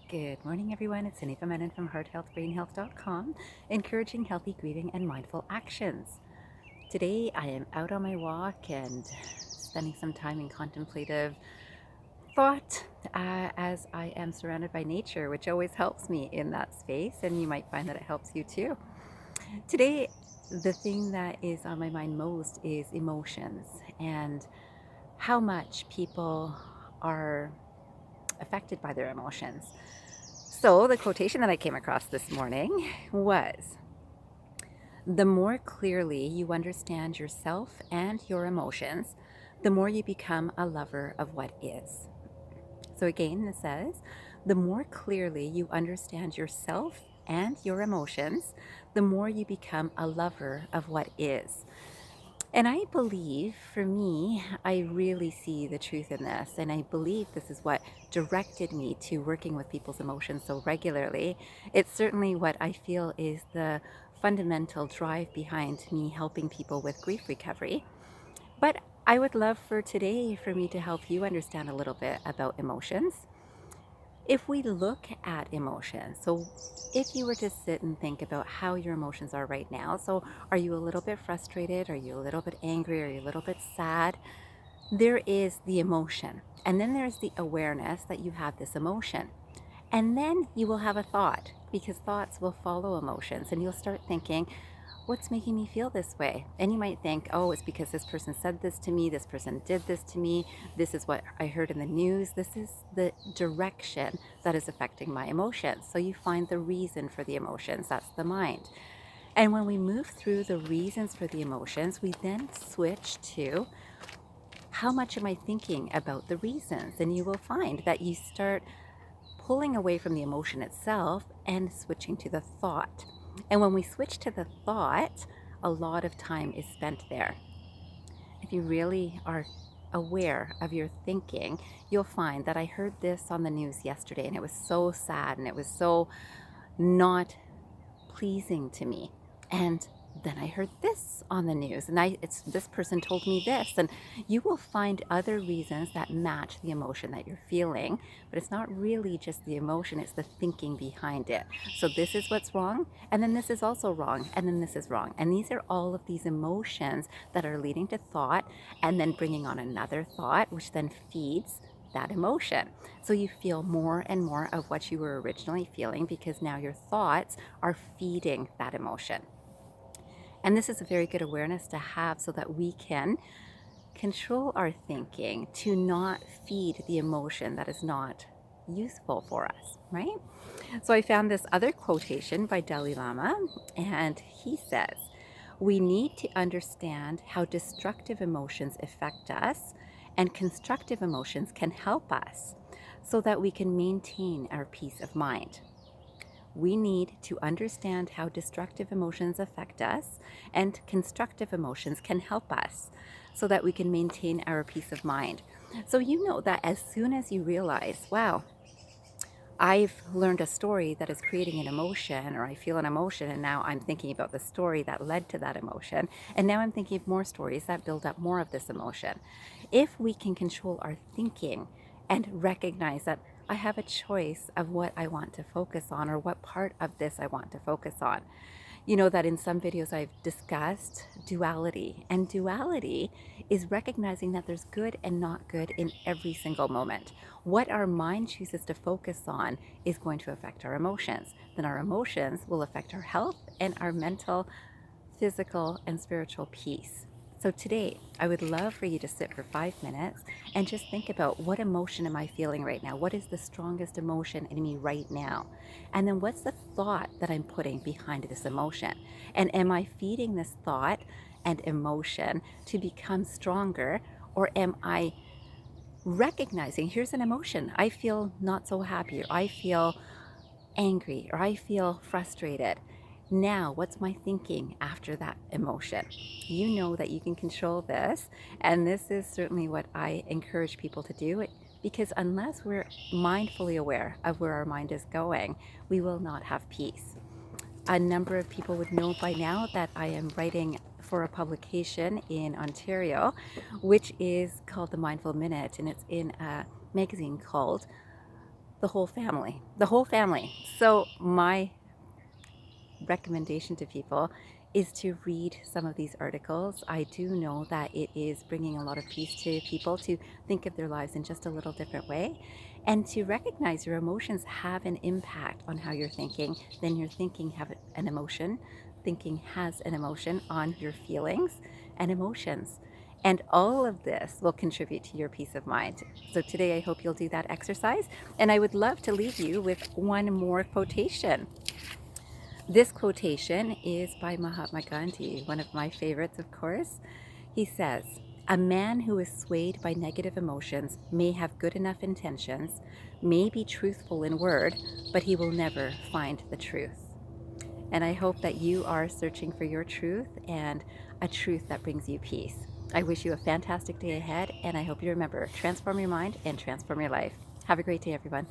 Good morning, everyone. It's Anifa Menon from hearthealthbrainhealth.com, encouraging healthy grieving and mindful actions. Today, I am out on my walk and spending some time in contemplative thought as I am surrounded by nature, which always helps me in that space, and you might find that it helps you too. Today, the thing that is on my mind most is emotions and how much people are affected by their emotions. So, the quotation that I came across this morning was, "The more clearly you understand yourself and your emotions, the more you become a lover of what is." So, again, it says, "The more clearly you understand yourself and your emotions, the more you become a lover of what is." And I believe, for me, I really see the truth in this. And I believe this is what directed me to working with people's emotions so regularly. It's certainly what I feel is the fundamental drive behind me helping people with grief recovery. But I would love for today for me to help you understand a little bit about emotions. If we look at emotions, so if you were to sit and think about how your emotions are right now, so are you a little bit frustrated? Are you a little bit angry? Are you a little bit sad? There is the emotion. And then there's the awareness that you have this emotion. And then you will have a thought, because thoughts will follow emotions. And you'll start thinking, what's making me feel this way? And you might think, oh, it's because this person said this to me, this person did this to me, this is what I heard in the news, this is the direction that is affecting my emotions. So you find the reason for the emotions, that's the mind. And when we move through the reasons for the emotions, we then switch to, how much am I thinking about the reasons? And you will find that you start pulling away from the emotion itself and switching to the thought. And when we switch to the thought, a lot of time is spent there. If you really are aware of your thinking, you'll find that I heard this on the news yesterday and it was so sad and it was so not pleasing to me. And then I heard this on the news, and it's this person told me this, and you will find other reasons that match the emotion that you're feeling, but it's not really just the emotion, it's the thinking behind it. So this is what's wrong, and then this is also wrong, and then this is wrong. And these are all of these emotions that are leading to thought, and then bringing on another thought, which then feeds that emotion. So you feel more and more of what you were originally feeling because now your thoughts are feeding that emotion. And this is a very good awareness to have so that we can control our thinking to not feed the emotion that is not useful for us, right? So I found this other quotation by Dalai Lama, and he says, "We need to understand how destructive emotions affect us, and constructive emotions can help us so that we can maintain our peace of mind." We need to understand how destructive emotions affect us, and constructive emotions can help us so that we can maintain our peace of mind. So you know that as soon as you realize, wow, I've learned a story that is creating an emotion, or I feel an emotion, and now I'm thinking about the story that led to that emotion, and now I'm thinking of more stories that build up more of this emotion. If we can control our thinking and recognize that I have a choice of what I want to focus on, or what part of this I want to focus on. You know that in some videos I've discussed duality, and duality is recognizing that there's good and not good in every single moment. What our mind chooses to focus on is going to affect our emotions. Then our emotions will affect our health and our mental, physical, and spiritual peace. So today, I would love for you to sit for 5 minutes and just think about, what emotion am I feeling right now? What is the strongest emotion in me right now? And then what's the thought that I'm putting behind this emotion? And am I feeding this thought and emotion to become stronger, or am I recognizing, here's an emotion, I feel not so happy, or I feel angry, or I feel frustrated. Now, what's my thinking after that emotion? You know that you can control this, and this is certainly what I encourage people to do, because unless we're mindfully aware of where our mind is going, we will not have peace. A number of people would know by now that I am writing for a publication in Ontario, which is called The Mindful Minute, and it's in a magazine called the whole family. The whole family. So my recommendation to people is to read some of these articles. I do know that it is bringing a lot of peace to people to think of their lives in just a little different way, and to recognize your emotions have an impact on how you're thinking. Then your thinking have an emotion. Thinking has an emotion on your feelings and emotions. And all of this will contribute to your peace of mind. So today I hope you'll do that exercise. And I would love to leave you with one more quotation. This quotation is by Mahatma Gandhi, one of my favorites, of course. He says, "A man who is swayed by negative emotions may have good enough intentions, may be truthful in word, but he will never find the truth." And I hope that you are searching for your truth and a truth that brings you peace. I wish you a fantastic day ahead, and I hope you remember, transform your mind and transform your life. Have a great day, everyone.